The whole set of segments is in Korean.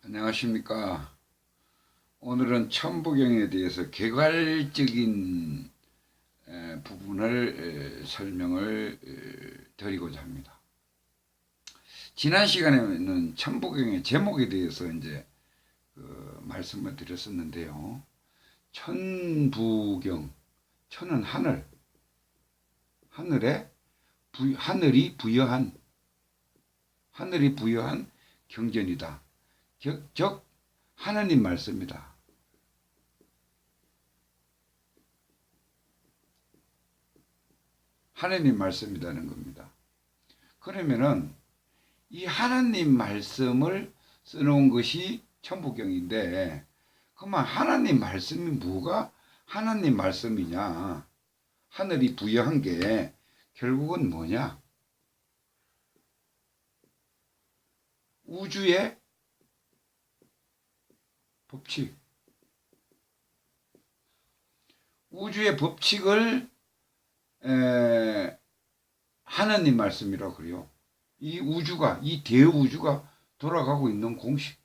안녕하십니까. 오늘은 천부경에 대해서 개괄적인 부분을 설명을 드리고자 합니다. 지난 시간에는 천부경의 제목에 대해서 이제 말씀을 드렸었는데요. 천부경, 천은 하늘, 하늘이 부여한 경전이다. 즉 하나님 말씀이다. 하나님 말씀이라는 겁니다. 그러면은 이 하나님 말씀을 써놓은 것이 천부경인데, 그러면 하나님 말씀이 뭐가 하나님 말씀이냐? 하늘이 부여한 게 결국은 뭐냐? 우주의 법칙. 우주의 법칙을 하나님 말씀이라고 그래요. 이 우주가, 이 대우주가 돌아가고 있는 공식,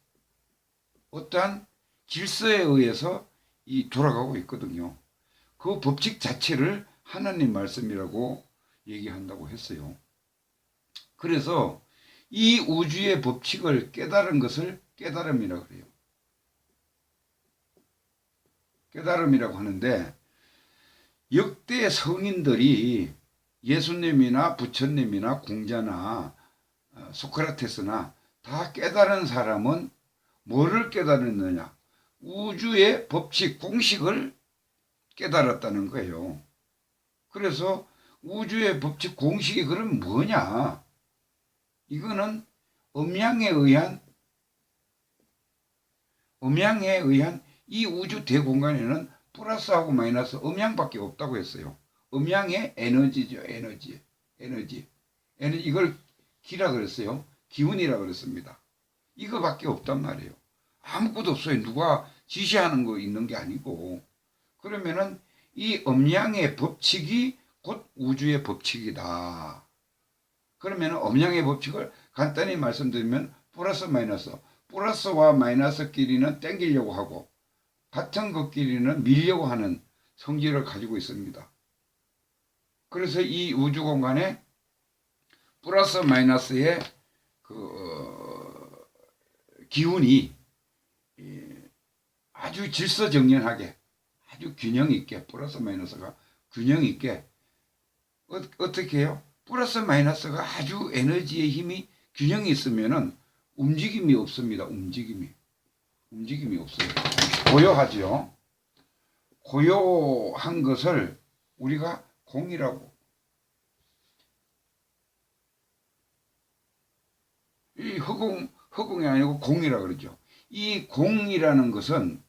어떠한 질서에 의해서 돌아가고 있거든요. 그 법칙 자체를 하나님 말씀이라고 얘기한다고 했어요. 그래서 이 우주의 법칙을 깨달은 것을 깨달음이라고 그래요. 깨달음이라고 하는데, 역대 성인들이 예수님이나 부처님이나 공자나 소크라테스나 다 깨달은 사람은 뭐를 깨달았느냐? 우주의 법칙, 공식을 깨달았다는 거예요. 그래서 우주의 법칙, 공식이 그럼 뭐냐? 이거는 음양에 의한 이 우주 대공간에는 플러스하고 마이너스 음양밖에 없다고 했어요. 음양의 에너지죠. 에너지. 이걸 기라 그랬어요. 기운이라 그랬습니다. 이거밖에 없단 말이에요. 아무것도 없어요. 누가 지시하는 거 있는 게 아니고. 그러면은 이 음양의 법칙이 곧 우주의 법칙이다. 그러면 음양의 법칙을 간단히 말씀드리면 플러스와 마이너스끼리는 땡기려고 하고 같은 것끼리는 밀려고 하는 성질을 가지고 있습니다. 그래서 이 우주 공간에 플러스 마이너스의 기운이 아주 질서정연하게, 아주 균형 있게, 플러스 마이너스가 균형 있게 어떻게 해요? 플러스 마이너스가 아주 에너지의 힘이 균형이 있으면은 움직임이 없습니다. 움직임이 없어요. 고요하지요. 고요한 것을 우리가 공이라고. 이 허공이 아니고 공이라고 그러죠. 이 공이라는 것은,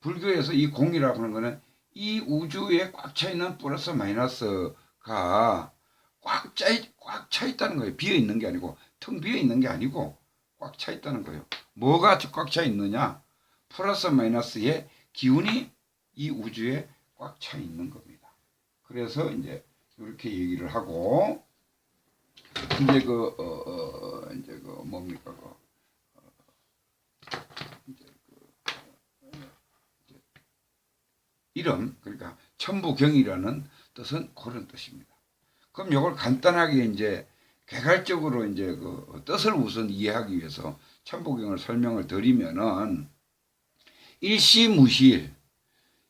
불교에서 이 공이라고 하는 것은 이 우주에 꽉 차 있는 플러스 마이너스가 꽉 차 있다는 거예요. 비어 있는 게 아니고, 텅 비어 있는 게 아니고 꽉 차 있다는 거예요. 뭐가 꽉 차 있느냐? 플러스 마이너스의 기운이 이 우주에 꽉 차 있는 겁니다. 그래서 이제 이렇게 얘기를 하고, 이제 뭡니까 이름, 그러니까 천부경이라는 뜻은 그런 뜻입니다. 그럼 이걸 간단하게 이제 개괄적으로 이제 뜻을 우선 이해하기 위해서 천부경을 설명을 드리면은, 일시무시일,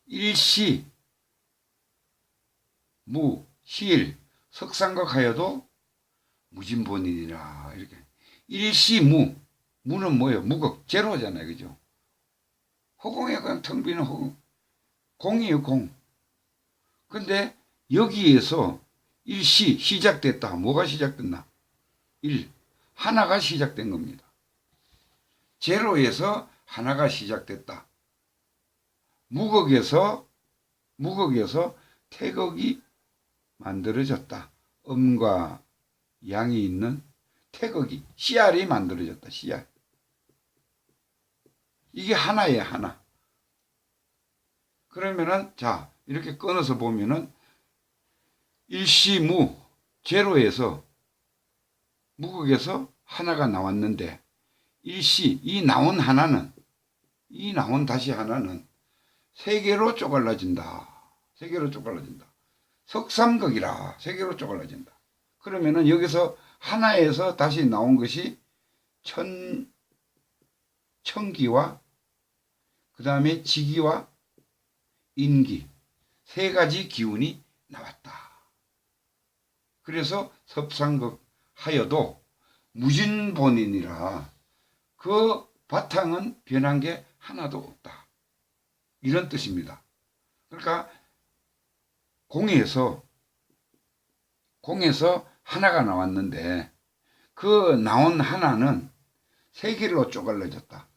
일시 무시일, 석상각하여도 무진본인이라. 이렇게 일시무, 무는 뭐예요? 무극, 제로잖아요, 그죠? 허공에 그냥 텅 비는 허공, 공이에요, 공. 근데 여기에서 일시 시작됐다. 뭐가 시작됐나? 하나가 시작된 겁니다. 제로에서 하나가 시작됐다. 무극에서 태극이 만들어졌다. 음과 양이 있는 태극이, 씨알이 만들어졌다. 씨알. 이게 하나예요, 하나. 그러면은 자, 이렇게 끊어서 보면은 일시무, 제로에서 무극에서 하나가 나왔는데, 일시 이 나온 다시 하나는 세 개로 쪼갈라진다. 세 개로 쪼갈라진다. 석삼극이라 세 개로 쪼갈라진다. 그러면은 여기서 하나에서 다시 나온 것이 천기와 그 다음에 지기와 인기 세 가지 기운이 나왔다. 그래서 섭상극 하여도 무진본인이라 그 바탕은 변한 게 하나도 없다. 이런 뜻입니다. 그러니까 공에서 하나가 나왔는데 그 나온 하나는 세 개로 쪼갈라졌다.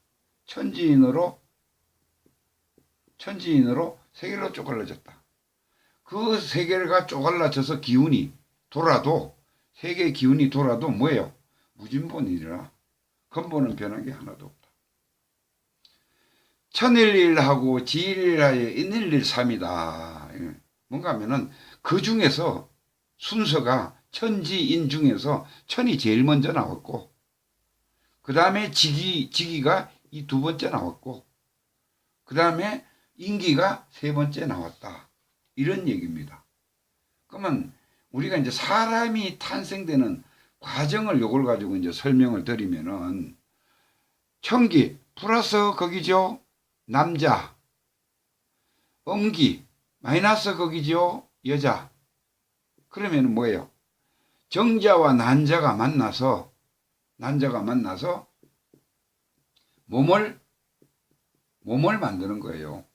천지인으로 세 개로 쪼갈라졌다. 그 세 개가 쪼갈라져서 기운이 돌아도 세 개의 기운이 돌아도 뭐예요? 무진본이라 근본은 변한 게 하나도 없다. 천일일하고 지일일하여 인일일삼이다. 뭔가 하면은 그 중에서 순서가 천지인 중에서 천이 제일 먼저 나왔고 그 다음에 지기가 이 두 번째 나왔고 그 다음에 인기가 세 번째 나왔다. 이런 얘기입니다. 그러면 우리가 이제 사람이 탄생되는 과정을 요걸 가지고 이제 설명을 드리면은 천기 플러스 거기죠. 남자. 음기 마이너스 거기죠. 여자. 그러면 뭐예요? 정자와 난자가 만나서 몸을 만드는 거예요.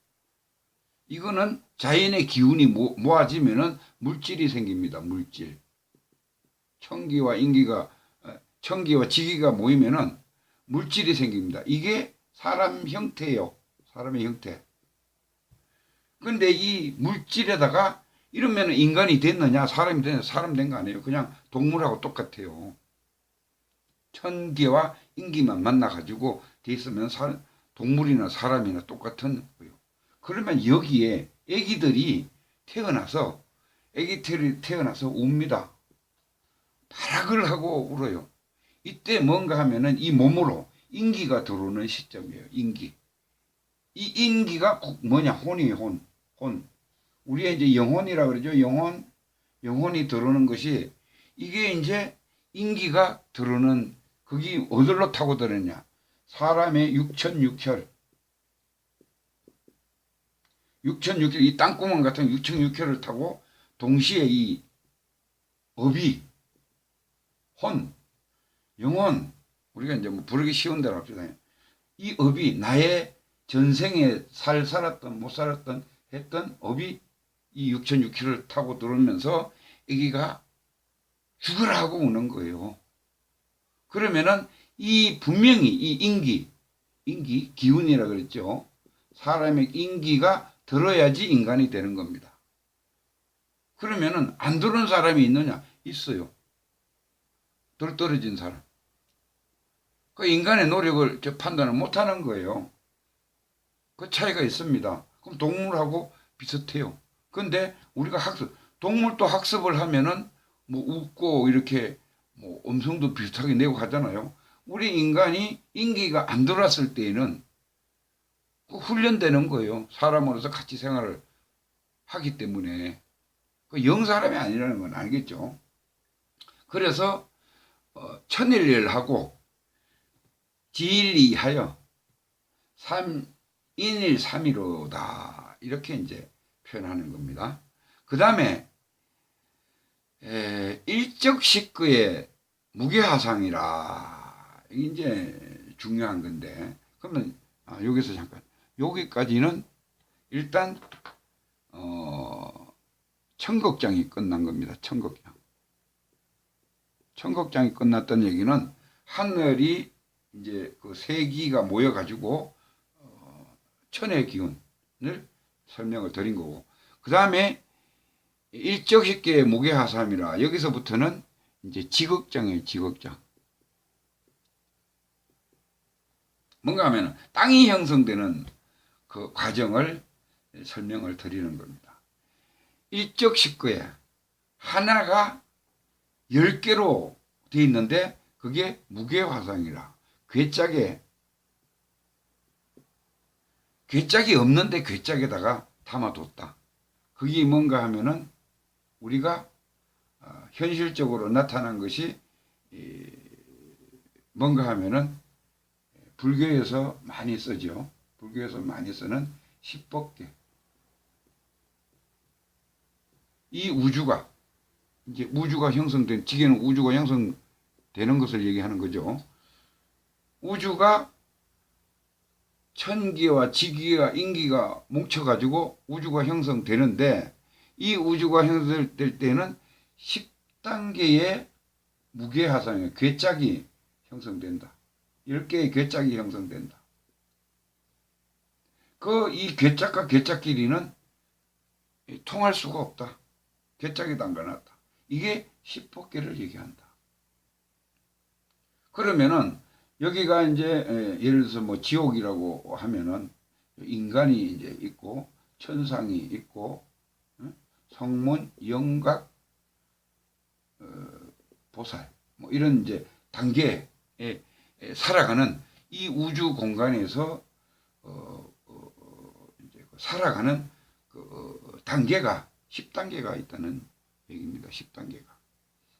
이거는 자연의 기운이 모아지면은 물질이 생깁니다. 물질. 천기와 지기가 모이면은 물질이 생깁니다. 이게 사람 형태예요. 사람의 형태. 근데 이 물질에다가 이러면 인간이 됐느냐, 사람이 됐느냐, 사람 된 거 아니에요. 그냥 동물하고 똑같아요. 천기와 인기만 만나가지고 돼 있으면 동물이나 사람이나 똑같은 거예요. 그러면 여기에 애기들이 태어나서 웁니다. 발악을 하고 울어요. 이때 뭔가 하면은 이 몸으로 인기가 들어오는 시점이에요. 인기. 이 인기가 뭐냐? 혼이에요. 혼. 우리가 이제 영혼이라 그러죠. 영혼이 들어오는 것이 이게 이제 인기가 들어오는 그게 어디로 타고 들었냐? 사람의 육천육혈 이 땅구멍 같은 육천육혈을 타고 동시에 이 업이 영혼 우리가 이제 뭐 부르기 쉬운 대로 합시다. 이 업이 나의 전생에 살았던 못 살았던 했던 업이 이 육천육혈을 타고 들어오면서 애기가 죽으라 하고 우는 거예요. 그러면은 분명히 이 인기 기운이라 그랬죠. 사람의 인기가 들어야지 인간이 되는 겁니다. 그러면은 안 들어온 사람이 있느냐? 있어요. 떨어진 사람. 그 인간의 노력을 판단을 못하는 거예요. 그 차이가 있습니다. 그럼 동물하고 비슷해요. 근데 우리가 동물도 학습을 하면은 뭐 웃고 이렇게 뭐 음성도 비슷하게 내고 하잖아요. 우리 인간이 인기가 안 들어왔을 때에는 훈련되는 거예요. 사람으로서 같이 생활을 하기 때문에. 그 영사람이 아니라는 건 알겠죠. 그래서 천일일하고 지일이하여 인일삼이로다 이렇게 이제 표현하는 겁니다. 그 다음에 일적식구의 무게하상이라 이게 이제 중요한 건데 그러면 여기서 잠깐 여기까지는 일단 청극장이 끝난 겁니다. 청극장이 끝났던 얘기는 하늘이 이제 그 세기가 모여가지고 천의 기운을 설명을 드린 거고 그 다음에 일적식계의 무게하삼이라 여기서부터는 이제 지극장이에요. 지극장. 뭔가 하면 땅이 형성되는 그 과정을 설명을 드리는 겁니다. 일적식구에 하나가 10개로 되어 있는데 그게 무게화상이라 괴짝이 없는데 괴짝에다가 담아뒀다. 그게 뭔가 하면은 우리가 현실적으로 나타난 것이 뭔가 하면은 불교에서 많이 쓰죠. 불교에서 많이 쓰는 십법계. 이 우주가 이제 우주가 형성된, 지게는 우주가 형성되는 것을 얘기하는 거죠. 우주가 천기와 지기와 인기가 뭉쳐가지고 우주가 형성되는데, 이 우주가 형성될 때는 10단계의 무게하상의 괴짝이 형성된다. 10개의 괴짝이 형성된다. 이 괴짝과 괴짝끼리는 통할 수가 없다. 괴짝이 담가놨다. 이게 십법계를 얘기한다. 그러면은 여기가 이제 예를 들어서 뭐 지옥이라고 하면은 인간이 이제 있고 천상이 있고 성문, 영각, 보살 뭐 이런 이제 단계에 살아가는 이 우주 공간에서 이제 살아가는 단계가 10단계가 있다는 얘기입니다. 10단계가.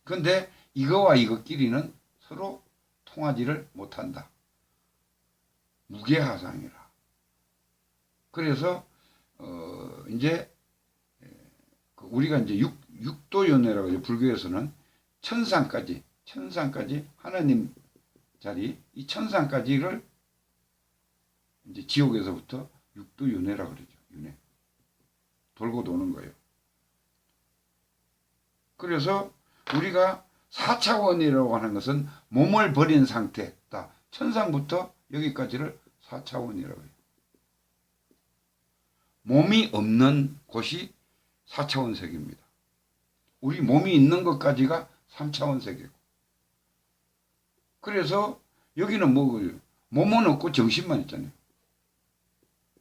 그런데 이거와 이것끼리는 서로 통하지를 못한다. 무게하상이라. 그래서 이제 우리가 이제 육도연회라고 하죠. 불교에서는 천상까지 하나님 자리, 이 천상까지를 이제 지옥에서부터 육도연회라고 그러죠. 윤회. 돌고 도는 거예요. 그래서 우리가 4차원이라고 하는 것은 몸을 버린 상태다. 천상부터 여기까지를 4차원이라고 해요. 몸이 없는 곳이 4차원 세계입니다. 우리 몸이 있는 것까지가 3차원 세계고. 그래서 여기는 몸은 없고 정신만 있잖아요.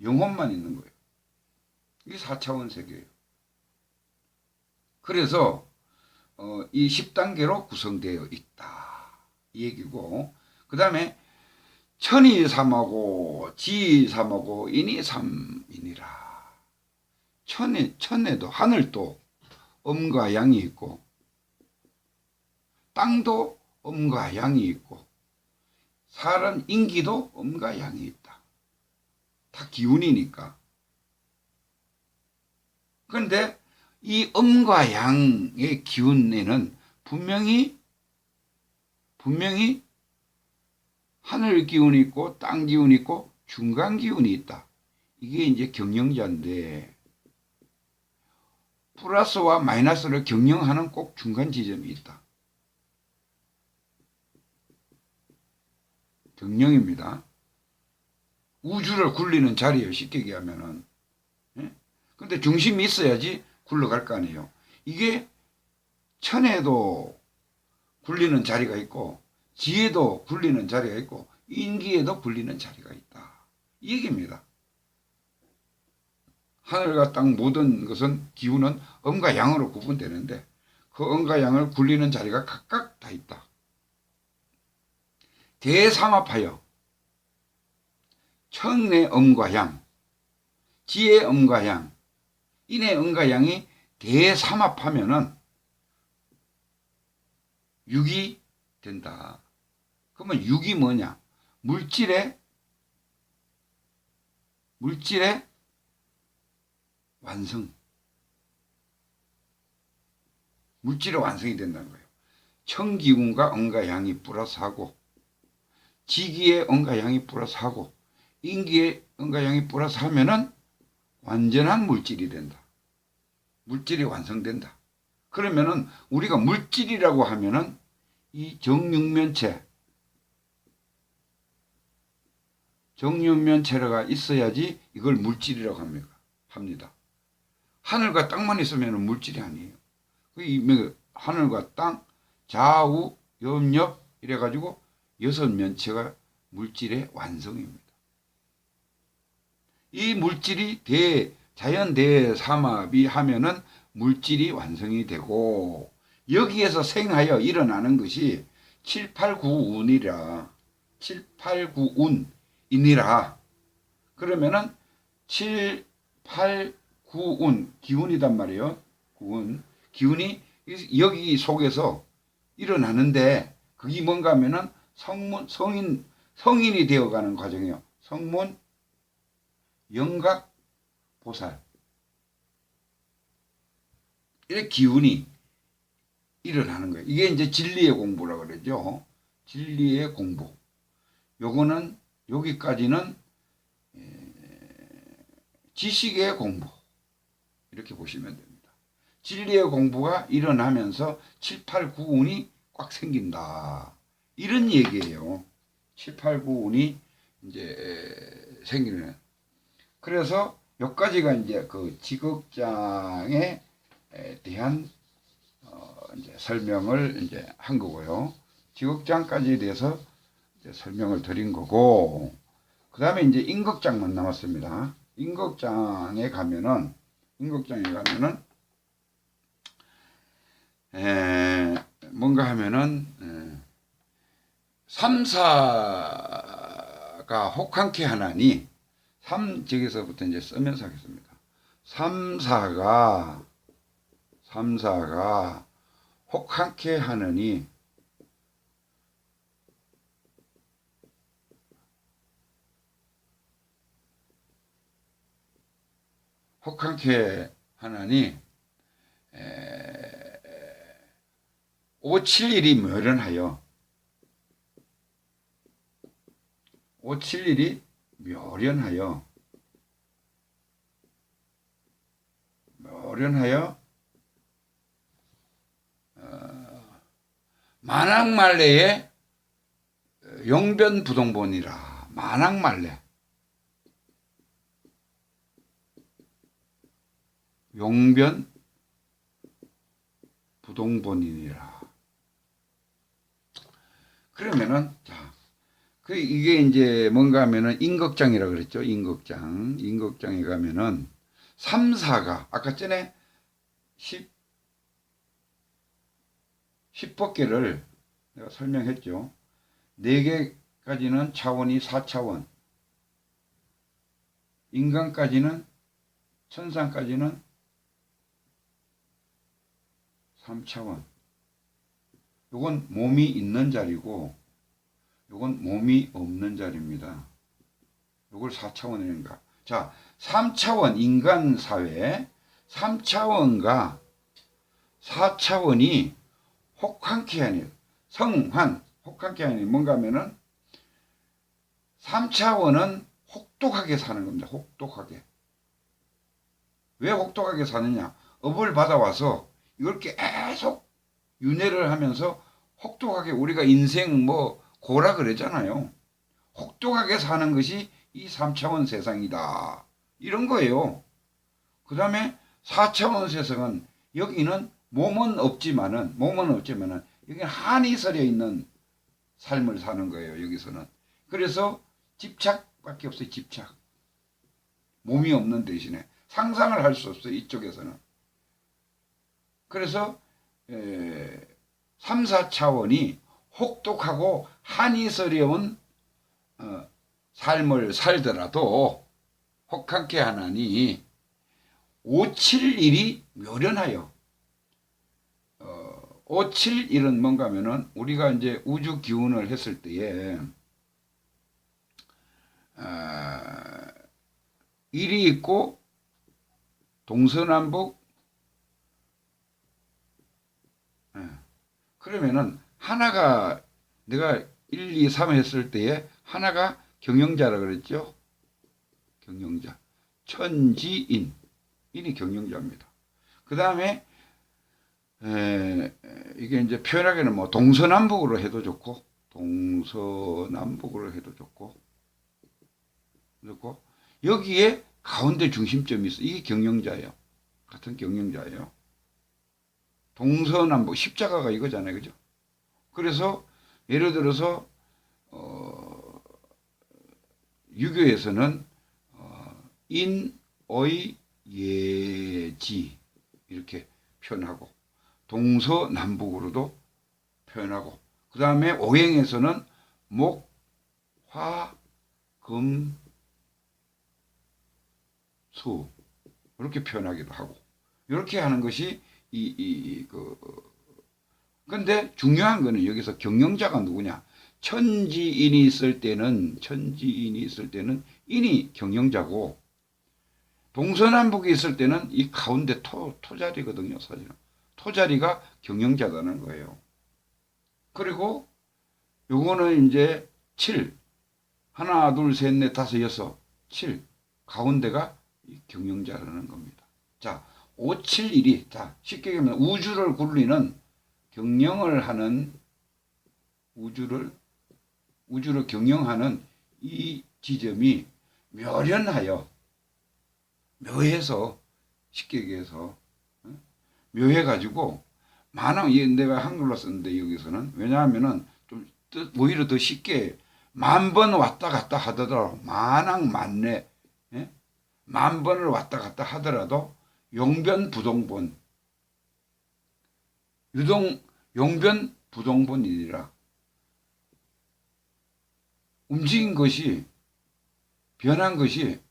영혼만 있는 거예요. 이게 4차원 세계예요. 그래서 이 10단계로 구성되어 있다. 이 얘기고, 그 다음에 천이 삼하고 지 삼하고 인이 삼이니라. 천에도 하늘도 음과 양이 있고, 땅도 음과 양이 있고, 사람 인기도 음과 양이 있다. 다 기운이니까. 그런데 이 음과 양의 기운에는 분명히 하늘 기운이 있고 땅 기운이 있고 중간 기운이 있다. 이게 이제 경영자인데, 플러스와 마이너스를 경영하는 꼭 중간 지점이 있다. 경영입니다. 우주를 굴리는 자리예요. 쉽게 얘기하면은. 근데 중심이 있어야지 굴러갈 거 아니에요. 이게 천에도 굴리는 자리가 있고, 지에도 굴리는 자리가 있고, 인기에도 굴리는 자리가 있다. 이 얘기입니다. 하늘과 땅 모든 것은, 기운은 음과 양으로 구분되는데, 그 음과 양을 굴리는 자리가 각각 다 있다. 대삼합하여 천의 음과 양, 지의 음과 양, 인의 음과 양이 대삼합하면은 육이 된다. 그러면 육이 뭐냐? 물질의 완성. 물질의 완성이 된다는 거예요. 천기운과 음과 양이 플러스하고, 지기의 음과 양이 플러스하고, 인기의 음과 양이 플러스하면은 완전한 물질이 된다. 물질이 완성된다. 그러면은 우리가 물질이라고 하면은 이 정육면체가 있어야지 이걸 물질이라고 합니다. 하늘과 땅만 있으면 물질이 아니에요. 하늘과 땅, 좌우, 옆 이래가지고 6면체가 물질의 완성입니다. 이 물질이 자연 대삼합이 하면은 물질이 완성이 되고, 여기에서 생하여 일어나는 것이 7, 8, 9운이라 7, 8, 9 운이니라. 그러면은 7, 8, 9운 기운이단 말이에요. 구운 기운이 여기 속에서 일어나는데 그게 뭔가 하면은 성인이 되어가는 과정이에요. 성문, 영각, 보살. 이렇게 기운이 일어나는 거예요. 이게 이제 진리의 공부라고 그러죠. 진리의 공부. 요거는 여기까지는 지식의 공부. 이렇게 보시면 됩니다. 진리의 공부가 일어나면서 7, 8, 9운이 꽉 생긴다. 이런 얘기예요. 7, 8, 9운이 이제 생기는. 그래서 여기까지가 이제 그 지극장에 대한 이제 설명을 이제 한 거고요. 지극장까지에 대해서 이제 설명을 드린 거고, 그 다음에 이제 인극장만 남았습니다. 인극장에 가면은 뭔가 하면은 삼사가 혹한케 하나니, 저기서부터 이제 쓰면서 하겠습니다. 삼사가 혹한케 하느니 혹한케 하나니 571이 묘련하여 571이 묘련하여 만악말레의 용변부동본이라. 만악말레 용변부동본이니라. 그러면은 자, 이게 이제 뭔가 하면은 인극장이라 그랬죠. 인극장에 가면은 삼사가 아까 전에 10법계를 내가 설명했죠. 4개까지는 차원이 4차원, 인간까지는, 천상까지는 3차원. 요건 몸이 있는 자리고 요건 몸이 없는 자리입니다. 요걸 4차원인가. 자, 3차원 인간 사회, 3차원과 4차원이 혹한케 하니, 혹한케 하니 뭔가 하면은 3차원은 혹독하게 사는 겁니다. 혹독하게. 왜 혹독하게 사느냐? 업을 받아와서 이걸 계속 윤회를 하면서 혹독하게, 우리가 인생 고라 그러잖아요. 혹독하게 사는 것이 이 3차원 세상이다. 이런 거예요. 그 다음에 4차원 세상은 여기는 몸은 없지만은 여기는 한이 서려 있는 삶을 사는 거예요. 여기서는. 그래서 집착밖에 없어요. 집착. 몸이 없는 대신에 상상을 할 수 없어요. 이쪽에서는. 그래서 3, 4차원이 혹독하고 한이 서려운 삶을 살더라도 혹한케 하나니 571이 묘련하여. 571은 뭔가 하면은 우리가 이제 우주 기운을 했을 때에 일이 있고 동서남북, 그러면은 하나가, 내가 1, 2, 3 했을 때에 하나가 경영자라 그랬죠. 경영자. 천지인. 인이 경영자입니다. 그 다음에 이게 이제 표현하기는 동서남북으로 해도 좋고 여기에 가운데 중심점이 있어. 이게 경영자예요. 같은 경영자예요. 동서남북 십자가가 이거잖아요. 그죠? 그래서 예를 들어서 유교에서는 인의 예지 이렇게 표현하고 동서남북으로도 표현하고, 그 다음에 오행에서는 목, 화, 금, 수 이렇게 표현하기도 하고 이렇게 하는 것이 근데 중요한 거는 여기서 경영자가 누구냐? 천지인이 있을 때는 인이 경영자고 동서남북이 있을 때는 이 가운데 토자리거든요. 사실은 토자리가 경영자라는 거예요. 그리고 요거는 이제 7 하나 둘 셋 넷 다섯 여섯 7 가운데가 경영자라는 겁니다. 자 571이 자 쉽게 얘기하면 우주를 굴리는 경영을 하는 우주를 경영하는 이 지점이 묘련하여 묘해서 쉽게 얘기해서 묘해가지고 만왕 내가 한글로 썼는데 여기서는 왜냐하면은 좀 오히려 더 쉽게 만 번 왔다 갔다 하더라도 만왕 만내 만 번을 왔다 갔다 하더라도 용변부동본 용변부동본이라 움직인 것이 변한 것이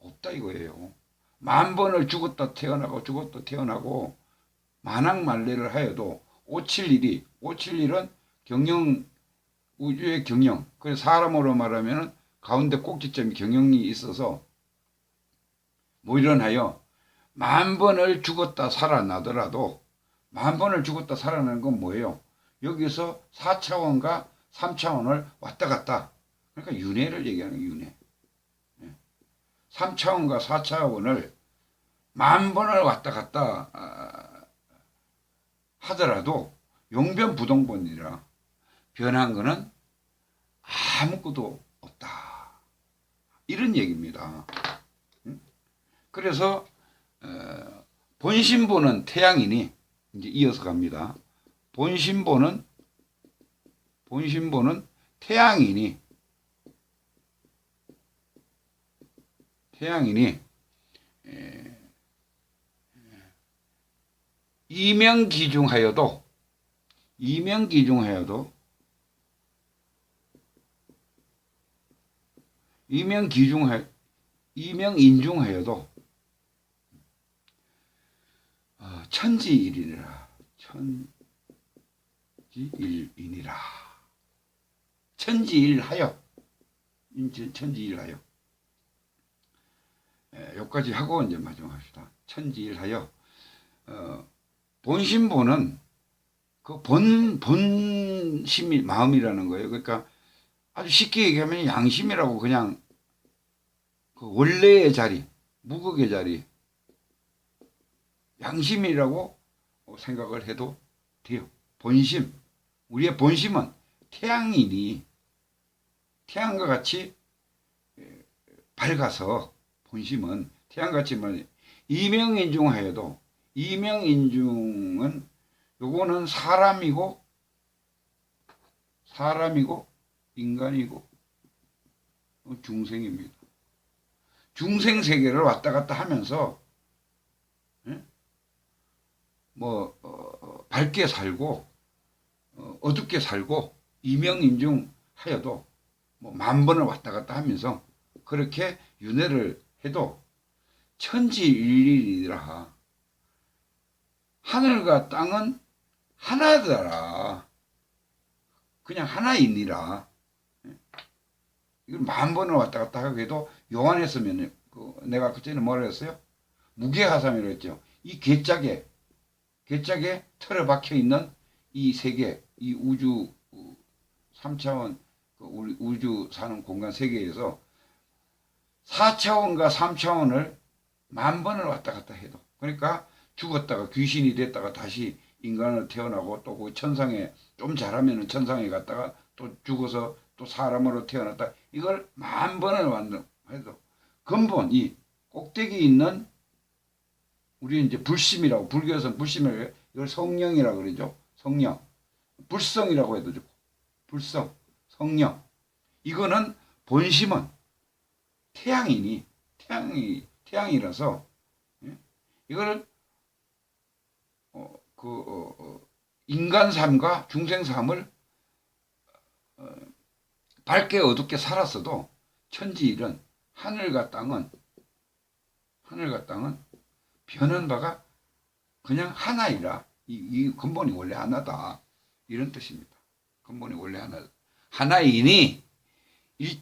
없다 이거예요. 만 번을 죽었다 태어나고 만왕만래를 하여도 571은 경영 우주의 경영 그래서 사람으로 말하면 가운데 꼭지점이 경영이 있어서 뭐 일어나요? 만 번을 죽었다 살아나더라도 만 번을 죽었다 살아나는 건 뭐예요? 여기서 4차원과 3차원을 왔다 갔다 그러니까 윤회를 얘기하는 윤회 3차원과 4차원을 만 번을 왔다 갔다 하더라도 용변부동본이라 변한 거는 아무것도 없다 이런 얘기입니다. 그래서 본신보는 태양이니 이제 이어서 갑니다. 본신보는 태양이니 이명인중하여도 천지일이니라. 천지일하여 여기까지 하고 이제 마지막 합시다. 천지일하여 본심보는 그 본심이 마음이라는 거예요. 그러니까 아주 쉽게 얘기하면 양심이라고 그냥 그 원래의 자리, 무극의 자리, 양심이라고 생각을 해도 돼요. 본심, 우리의 본심은 태양이니 태양과 같이 밝아서 본심은 태양같이 이명인중하여도 이명인중은 요거는 사람이고 인간이고 중생입니다. 중생 세계를 왔다 갔다 하면서 밝게 살고 어둡게 살고 이명인중 하여도 만 번을 왔다 갔다 하면서 그렇게 윤회를 해도 천지일일이라 하늘과 땅은 하나더라. 그냥 하나이니라. 이걸 만 번을 왔다 갔다 하게 해도 요한했으면 내가 그전에 뭐라 했어요? 무게하삼이라고 했죠. 이 괴짝에 틀어 박혀 있는 이 세계, 이 우주 3차원 우리 우주 사는 공간 세계에서 4차원과 3차원을 만 번을 왔다 갔다 해도 그러니까 죽었다가 귀신이 됐다가 다시 인간으로 태어나고 또 그 천상에 좀 잘하면 천상에 갔다가 또 죽어서 또 사람으로 태어났다 이걸 만 번을 해도 근본 이 꼭대기 있는 우리 이제 불심이라고 불교에서는 불심이라고 해요. 이걸 성령이라고 그러죠. 성령 불성이라고 해도 좋고 불성 성령 이거는 본심은 태양이니 태양이라서 이거를 인간 삶과 중생 삶을 밝게 어둡게 살았어도 천지일은 하늘과 땅은 변한 바가 그냥 하나이라. 이 근본이 원래 하나다. 이런 뜻입니다. 근본이 원래 하나이니